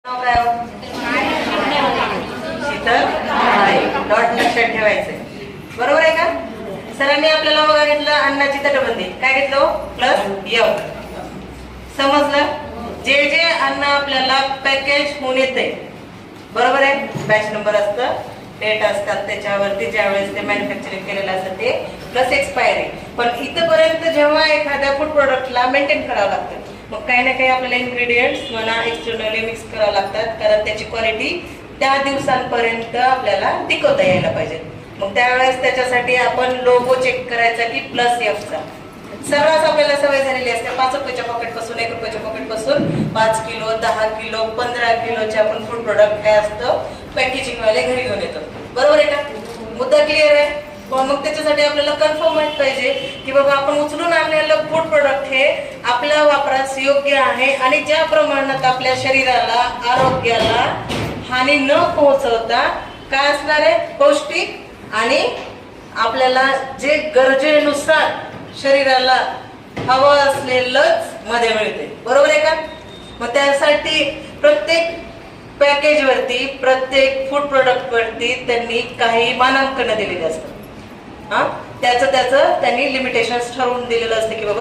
नाव काय हो? शीतल माळे. डॉट लक्षात ठेवायचंय. बरोबर आहे का? सरांनी आपल्याला बघा घेतलं अन्नाची तटबंदी. काय घेतलं? Plus F. समजलं? जे जे अन्न आपल्याला पॅकेज होऊन येते, बरोबर आहे, बॅच नंबर असतं, डेट असतात, त्याच्यावरती ज्यावेळेस ते मॅन्युफॅक्चरिंग केलेलं असतं ते प्लस एक्सपायरी. पण इथपर्यंत जेव्हा एखाद्या फूड प्रोडक्टला मेंटेन करावं लागतं, मग काही ना काही आपल्याला इन्ग्रेडियंट्स म्हणा एक्सटर्नली मिक्स करावं लागतात, कारण त्याची क्वालिटी त्या दिवसांपर्यंत आपल्याला टिकवता यायला पाहिजे. मग त्यावेळेस त्याच्यासाठी आपण लोगो चेक करायचा की प्लस एफचा. सर्रास आपल्याला सवय झालेली असते 5 रुपयाच्या पॉकेट पासून 1 रुपयाच्या पॉकेट पासून 5 किलो 10 किलो 15 किलोचे आपण फूड प्रोडक्ट काय असतं पॅकेजिंग वाले घरी घेऊन येतो. बरोबर आहे का? मुद्दा क्लिअर आहे? पण मग त्याच्यासाठी आपल्याला कन्फर्म माहित पाहिजे की बाबा आपण उचलून आणलेलं फूड प्रोडक्ट हे आपल्या वापरास योग्य आहे आणि ज्या प्रमाणात आपल्या शरीराला आरोग्याला हानी न पोहोचवता काय असणार आहे, पौष्टिक आणि आपल्याला जे गरजेनुसार शरीराला हवं असलेलंच मध्ये मिळते. बरोबर आहे का? मग त्यासाठी प्रत्येक पॅकेज वरती प्रत्येक फूड प्रोडक्ट वरती त्यांनी काही मानांकन दिलेले असतात. त्याचं त्यांनी लिमिटेशन्स ठरवून दिलेलं असते की बाबा